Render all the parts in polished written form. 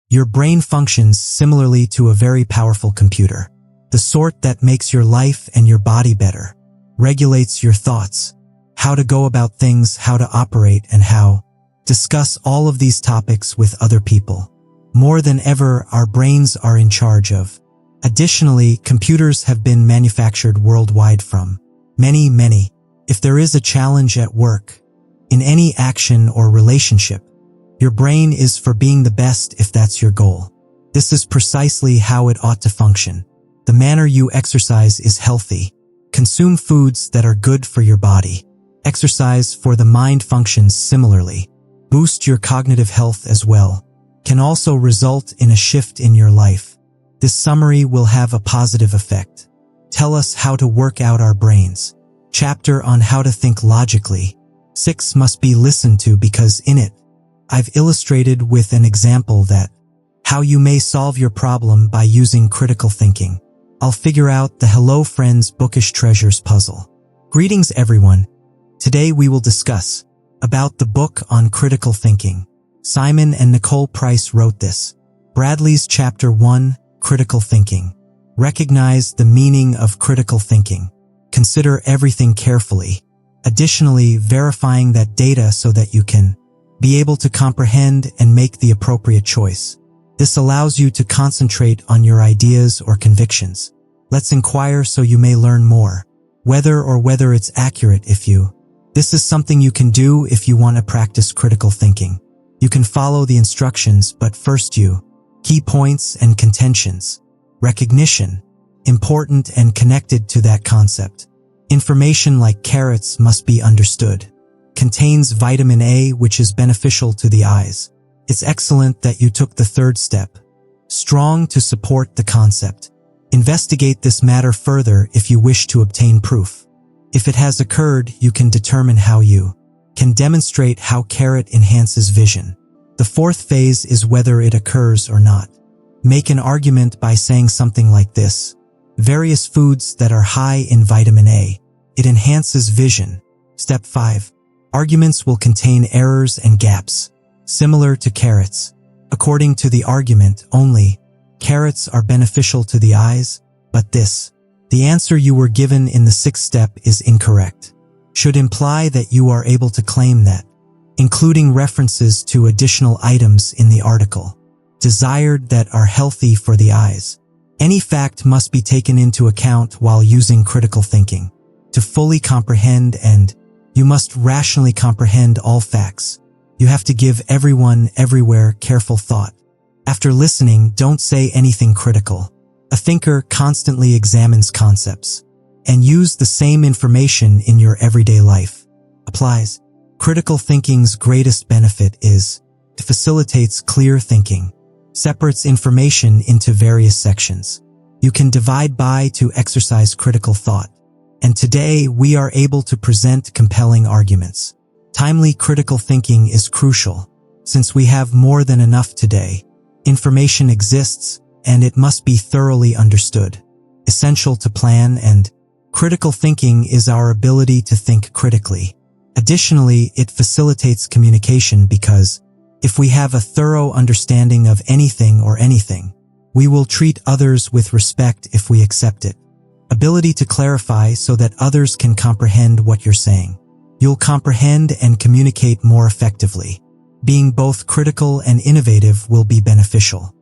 Your brain functions similarly to a very powerful computer, the sort that makes your life and your body better, regulates your thoughts, how to go about things, how to operate, and how discuss all of these topics with other people. More than ever, our brains are in charge of. Additionally, computers have been manufactured worldwide from many. If there is a challenge at work, in any action or relationship, your brain is for being the best if that's your goal. This is precisely how it ought to function. The manner you exercise is healthy. Consume foods that are good for your body. Exercise for the mind functions similarly. Boost your cognitive health as well. Can also result in a shift in your life. This summary will have a positive effect. Tell us how to work out our brains. Chapter on how to think logically. 6 must be listened to because in it, I've illustrated with an example that how you may solve your problem by using critical thinking. I'll figure out the Hello Friends Bookish Treasures puzzle. Greetings everyone. Today we will discuss about the book on critical thinking. Simon and Nicole Price wrote this. Bradley's Chapter 1, Critical Thinking. Recognize the meaning of critical thinking. Consider everything carefully. Additionally, verifying that data so that you can be able to comprehend and make the appropriate choice. This allows you to concentrate on your ideas or convictions. Let's inquire so you may learn more. Whether it's accurate if you. This is something you can do if you want to practice critical thinking. You can follow the instructions, but first key points and contentions. Recognition. Important and connected to that concept. Information like carrots must be understood. Contains vitamin A, which is beneficial to the eyes. It's excellent that you took the third step. Strong to support the concept. Investigate this matter further if you wish to obtain proof. If it has occurred, you can determine how you can demonstrate how carrot enhances vision. The fourth phase is whether it occurs or not. Make an argument by saying something like this. Various foods that are high in vitamin A. It enhances vision. Step 5. Arguments will contain errors and gaps. Similar to carrots. According to the argument only, carrots are beneficial to the eyes, but the answer you were given in the 6th step is incorrect. Should imply that you are able to claim that, including references to additional items in the article, desired that are healthy for the eyes. Any fact must be taken into account while using critical thinking. To fully comprehend you must rationally comprehend all facts. You have to give everyone, everywhere, careful thought. After listening, don't say anything critical. A thinker constantly examines concepts and use the same information in your everyday life. Applies. Critical thinking's greatest benefit is it facilitates clear thinking, separates information into various sections. You can divide by to exercise critical thought. And today we are able to present compelling arguments. Timely critical thinking is crucial. Since we have more than enough today, information exists and it must be thoroughly understood. Essential to plan and critical thinking is our ability to think critically. Additionally, it facilitates communication because if we have a thorough understanding of anything, we will treat others with respect if we accept it. Ability to clarify so that others can comprehend what you're saying. You'll comprehend and communicate more effectively. Being both critical and innovative will be beneficial.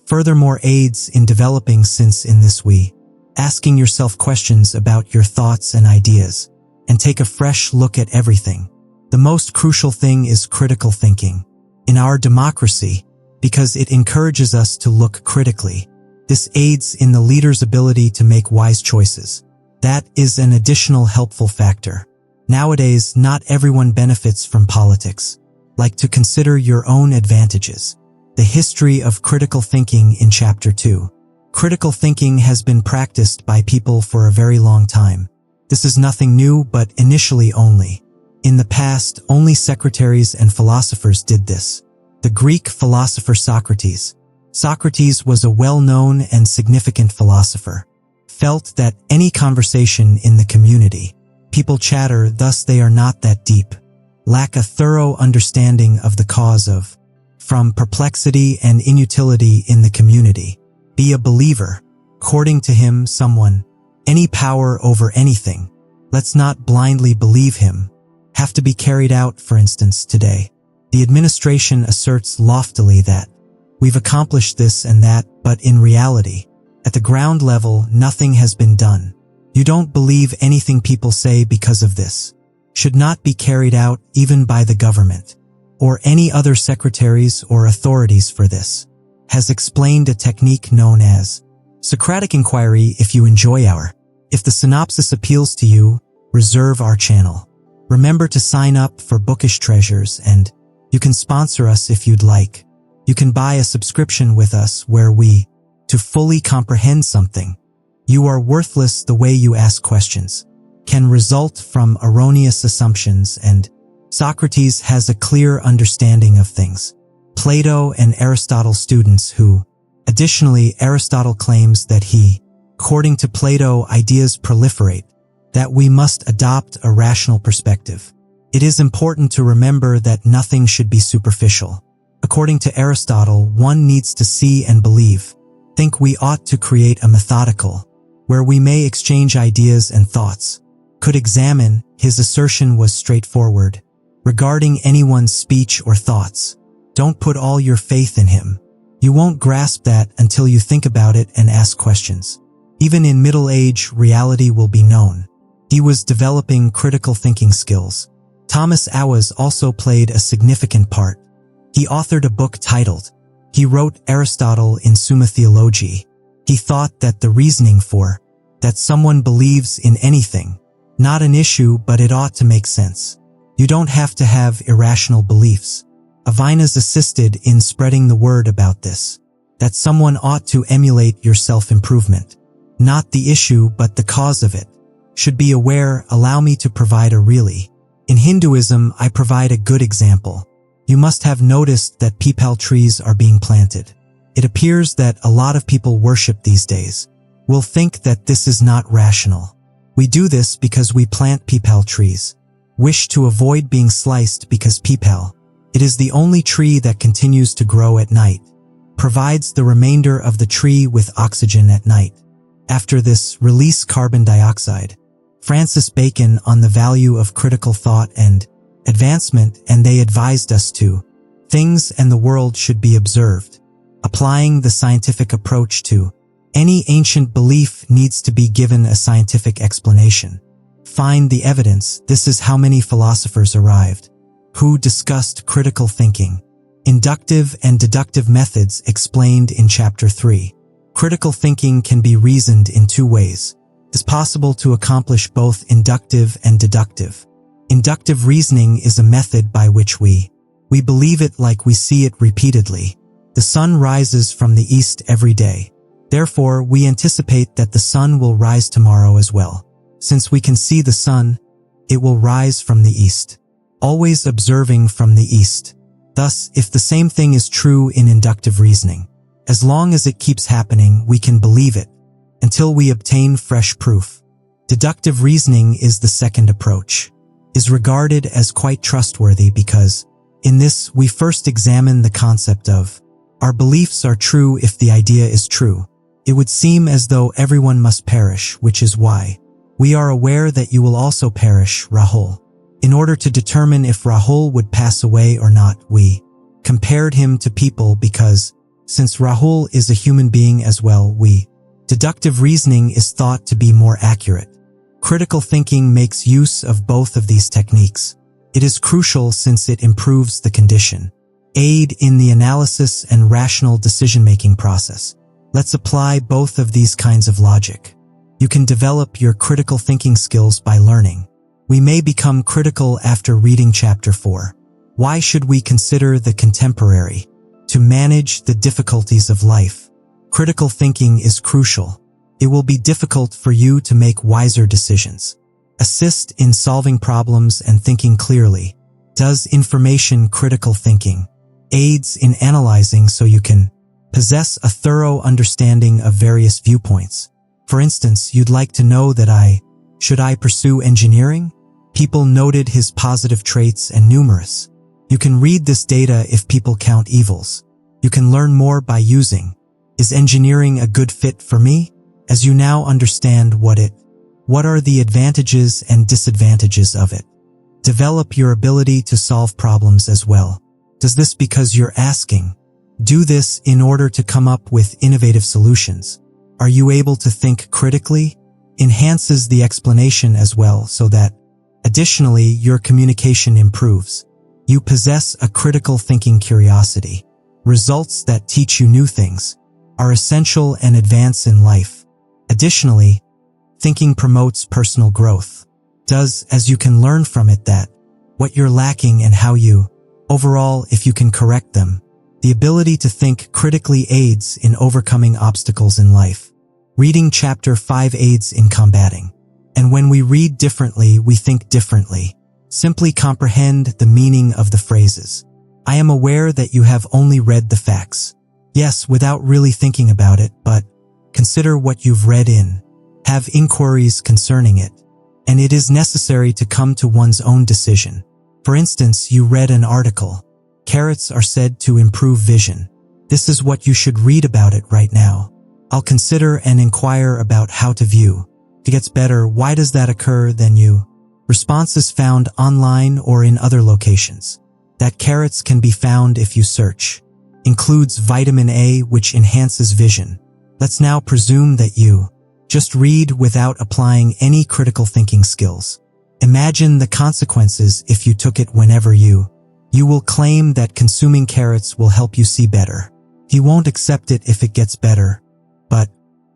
Furthermore, aids in developing since in this way. Asking yourself questions about your thoughts and ideas, and take a fresh look at everything. The most crucial thing is critical thinking. In our democracy, because it encourages us to look critically. This aids in the leader's ability to make wise choices. That is an additional helpful factor. Nowadays, not everyone benefits from politics. Like to consider your own advantages. The history of critical thinking in Chapter 2. Critical thinking has been practiced by people for a very long time. This is nothing new, but initially only. In the past, only secretaries and philosophers did this. The Greek philosopher Socrates. Socrates was a well-known and significant philosopher. Felt that any conversation in the community, people chatter, thus they are not that deep. Lack a thorough understanding of the cause of from perplexity and inutility in the community. Be a believer. According to him, someone, any power over anything. Let's not blindly believe him. Have to be carried out, for instance, today. The administration asserts loftily that we've accomplished this and that, but in reality, at the ground level, nothing has been done. You don't believe anything people say because of this. Should not be carried out even by the government, or any other secretaries or authorities for this. Has explained a technique known as Socratic inquiry. If you enjoy if the synopsis appeals to you, reserve our channel. Remember to sign up for bookish treasures, and you can sponsor us if you'd like. You can buy a subscription with us where we, to fully comprehend something, you are worthless the way you ask questions, can result from erroneous assumptions, and Socrates has a clear understanding of things. Plato and Aristotle students who, additionally, Aristotle claims that according to Plato, ideas proliferate, that we must adopt a rational perspective. It is important to remember that nothing should be superficial. According to Aristotle, one needs to see and believe. Think we ought to create a methodical, where we may exchange ideas and thoughts. Could examine, his assertion was straightforward. Regarding anyone's speech or thoughts, don't put all your faith in him. You won't grasp that until you think about it and ask questions. Even in middle age, reality will be known. He was developing critical thinking skills. Thomas Awas also played a significant part. He authored a book titled, he wrote Aristotle in Summa Theologiae. He thought that the reasoning for, that someone believes in anything, not an issue, but it ought to make sense. You don't have to have irrational beliefs. Avinas assisted in spreading the word about this, that someone ought to emulate your self-improvement. Not the issue, but the cause of it. Should be aware. Allow me to provide a really. In Hinduism, I provide a good example. You must have noticed that peepal trees are being planted. It appears that a lot of people worship these days. Will think that this is not rational. We do this because we plant peepal trees. Wish to avoid being sliced because peepal, it is the only tree that continues to grow at night. Provides the remainder of the tree with oxygen at night. After this, release carbon dioxide. Francis Bacon on the value of critical thought and advancement, and they advised us to things and the world should be observed. Applying the scientific approach to any ancient belief needs to be given a scientific explanation. Find the evidence. This is how many philosophers arrived, who discussed critical thinking. Inductive and deductive methods explained in Chapter 3. Critical thinking can be reasoned in two ways. It is possible to accomplish both inductive and deductive. Inductive reasoning is a method by which we believe it like we see it repeatedly. The sun rises from the east every day. Therefore, we anticipate that the sun will rise tomorrow as well. Since we can see the sun, it will rise from the east. Always observing from the east. Thus, if the same thing is true in inductive reasoning, as long as it keeps happening, we can believe it, until we obtain fresh proof. Deductive reasoning is the second approach. Is regarded as quite trustworthy because, in this, we first examine the concept of, our beliefs are true if the idea is true. It would seem as though everyone must perish, which is why we are aware that you will also perish, Rahul. In order to determine if Rahul would pass away or not, we compared him to people because, since Rahul is a human being as well, deductive reasoning is thought to be more accurate. Critical thinking makes use of both of these techniques. It is crucial since it improves the condition. Aid in the analysis and rational decision-making process. Let's apply both of these kinds of logic. You can develop your critical thinking skills by learning. We may become critical after reading Chapter 4. Why should we consider the contemporary? To manage the difficulties of life. Critical thinking is crucial. It will be difficult for you to make wiser decisions. Assist in solving problems and thinking clearly. Does information critical thinking. Aids in analyzing so you can possess a thorough understanding of various viewpoints. For instance, you'd like to know that should I pursue engineering? People noted his positive traits and numerous You can read this data if people count evils. You can learn more by using. Is engineering a good fit for me? As you now understand what are the advantages and disadvantages of it? Develop your ability to solve problems as well. Does this because you're asking? Do this in order to come up with innovative solutions. Are you able to think critically? Enhances the explanation as well so that, additionally, your communication improves. You possess a critical thinking curiosity. Results that teach you new things are essential and advance in life. Additionally, thinking promotes personal growth. As you can learn from it that what you're lacking and how you, overall, if you can correct them. The ability to think critically aids in overcoming obstacles in life. Reading Chapter 5 aids in combating. And when we read differently, we think differently. Simply comprehend the meaning of the phrases. I am aware that you have only read the facts. Yes, without really thinking about it, but consider what you've read in. Have inquiries concerning it. And it is necessary to come to one's own decision. For instance, you read an article. Carrots are said to improve vision. This is what you should read about it right now. I'll consider and inquire about how to view. It gets better. Why does that occur? Then you. Responses found online or in other locations. That carrots can be found if you search. Includes vitamin A, which enhances vision. Let's now presume that you just read without applying any critical thinking skills. Imagine the consequences if you took it whenever you will claim that consuming carrots will help you see better. You won't accept it if it gets better. But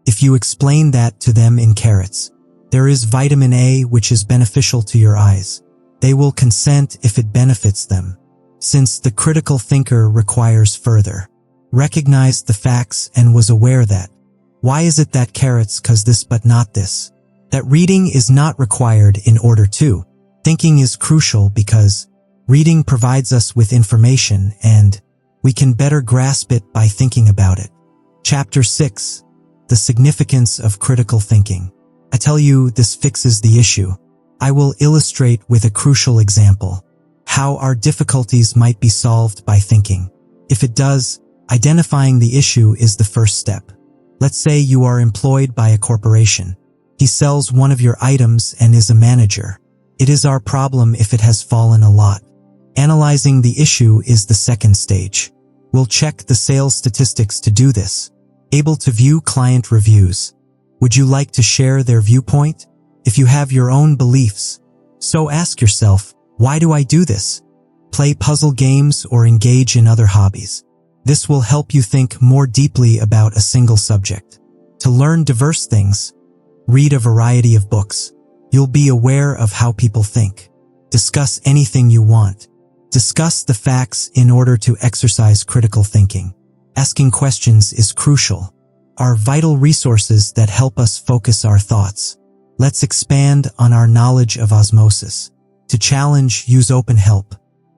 if you explain that to them in carrots, there is vitamin A which is beneficial to your eyes. They will consent if it benefits them. Since the critical thinker requires further, recognized the facts and was aware that, why is it that carrots cause this but not this? That reading is not required in order to. Thinking is crucial because reading provides us with information and we can better grasp it by thinking about it. Chapter 6. The significance of critical thinking. I tell you, this fixes the issue. I will illustrate with a crucial example how our difficulties might be solved by thinking. If it does, identifying the issue is the first step. Let's say you are employed by a corporation. He sells one of your items and is a manager. It is our problem if it has fallen a lot. Analyzing the issue is the second stage. We'll check the sales statistics to do this. Able to view client reviews. Would you like to share their viewpoint? If you have your own beliefs, so ask yourself, why do I do this? Play puzzle games or engage in other hobbies. This will help you think more deeply about a single subject. To learn diverse things, read a variety of books. You'll be aware of how people think. Discuss anything you want. Discuss the facts in order to exercise critical thinking. Asking questions is crucial. Are vital resources that help us focus our thoughts. Let's expand on our knowledge of osmosis. To challenge, use open help.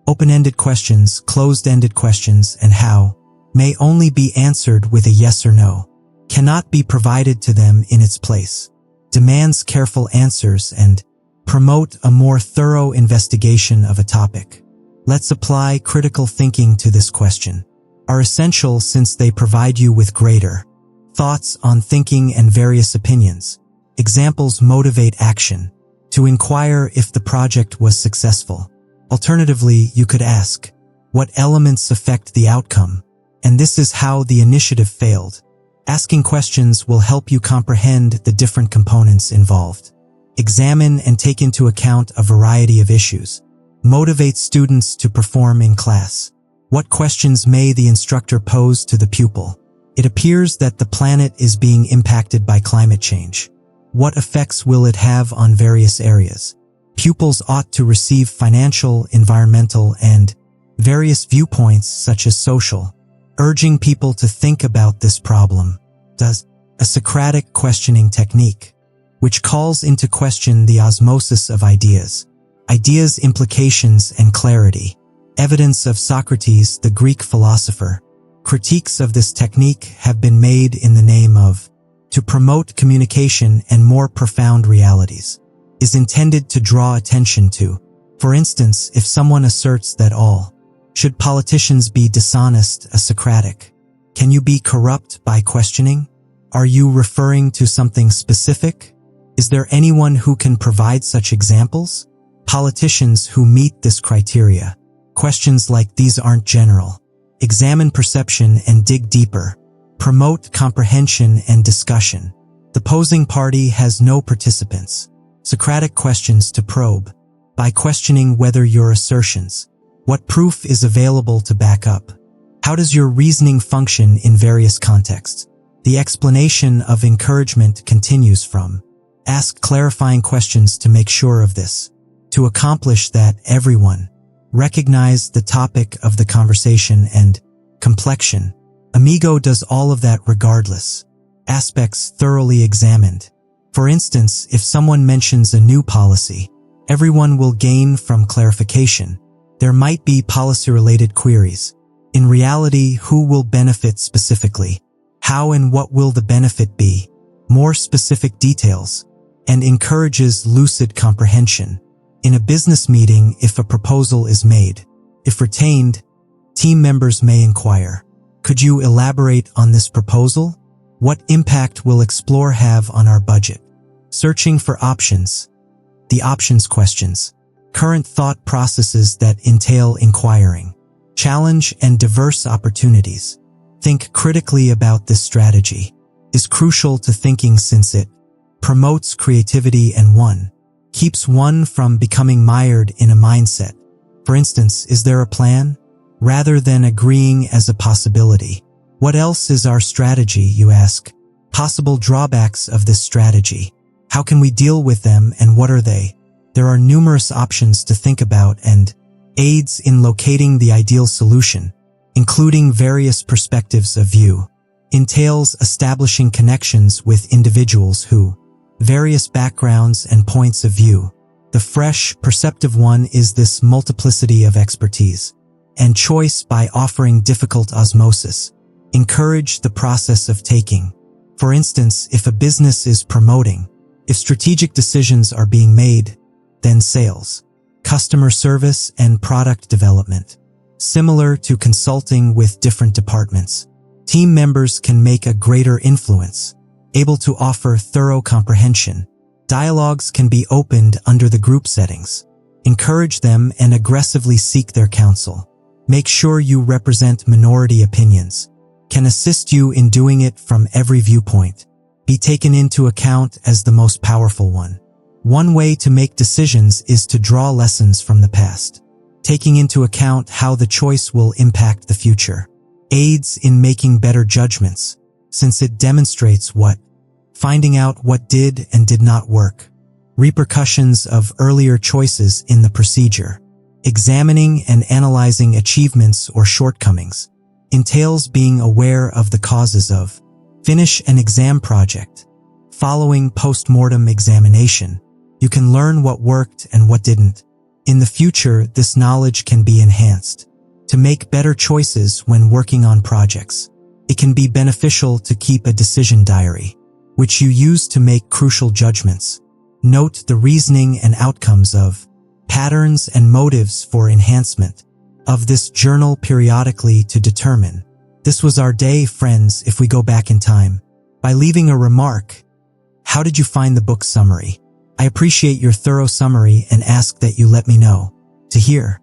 Open-ended questions, closed-ended questions, and how may only be answered with a yes or no. Cannot be provided to them in its place. Demands careful answers and promote a more thorough investigation of a topic. Let's apply critical thinking to this question. Are essential since they provide you with greater thoughts on thinking and various opinions. Examples motivate action. To inquire if the project was successful. Alternatively, you could ask, what elements affect the outcome? And this is how the initiative failed. Asking questions will help you comprehend the different components involved. Examine and take into account a variety of issues. Motivate students to perform in class. What questions may the instructor pose to the pupil? It appears that the planet is being impacted by climate change. What effects will it have on various areas? Pupils ought to receive financial, environmental, and various viewpoints such as social. Urging people to think about this problem. Does a Socratic questioning technique, which calls into question the osmosis of ideas, ideas' implications and clarity. Evidence of Socrates, the Greek philosopher. Critiques of this technique have been made in the name of to promote communication and more profound realities. Is intended to draw attention to. For instance, if someone asserts that all Should politicians be dishonest? A Socratic. Can you be corrupt by questioning? Are you referring to something specific? Is there anyone who can provide such examples? Politicians who meet this criteria. Questions like these aren't general. Examine perception and dig deeper. Promote comprehension and discussion. The posing party has no participants. Socratic questions to probe. By questioning whether your assertions. What proof is available to back up? How does your reasoning function in various contexts? The explanation of encouragement continues from. Ask clarifying questions to make sure of this. To accomplish that, everyone. Recognize the topic of the conversation and complexion. Amigo does all of that regardless. Aspects thoroughly examined. For instance, if someone mentions a new policy, everyone will gain from clarification. There might be policy-related queries. In reality, who will benefit specifically? How and what will the benefit be? More specific details. And encourages lucid comprehension. In a business meeting, if a proposal is made, if retained, team members may inquire, could you elaborate on this proposal? What impact will Explore have on our budget? Searching for options. The options questions. Current thought processes that entail inquiring. Challenge and diverse opportunities. Think critically about this strategy. Is crucial to thinking since it promotes creativity and keeps one from becoming mired in a mindset. For instance, is there a plan? Rather than agreeing as a possibility. What else is our strategy, you ask? Possible drawbacks of this strategy. How can we deal with them and what are they? There are numerous options to think about and aids in locating the ideal solution, including various perspectives of view. Entails establishing connections with individuals who various backgrounds and points of view. The fresh, perceptive one is this multiplicity of expertise and choice by offering difficult osmosis. Encourage the process of taking. For instance, if a business is promoting, if strategic decisions are being made, then sales, customer service, and product development. Similar to consulting with different departments, team members can make a greater influence. Able to offer thorough comprehension. Dialogues can be opened under the group settings. Encourage them and aggressively seek their counsel. Make sure you represent minority opinions. Can assist you in doing it from every viewpoint. Be taken into account as the most powerful one. One way to make decisions is to draw lessons from the past, taking into account how the choice will impact the future. Aids in making better judgments, since it demonstrates finding out what did and did not work. Repercussions of earlier choices in the procedure. Examining and analyzing achievements or shortcomings. Entails being aware of the causes of. Finish an exam project. Following post-mortem examination, you can learn what worked and what didn't. In the future, this knowledge can be enhanced. To make better choices when working on projects. It can be beneficial to keep a decision diary, which you use to make crucial judgments. Note the reasoning and outcomes of patterns and motives for enhancement of this journal periodically to determine. This was our day, friends, if we go back in time. By leaving a remark. How did you find the book summary? I appreciate your thorough summary and ask that you let me know. To hear.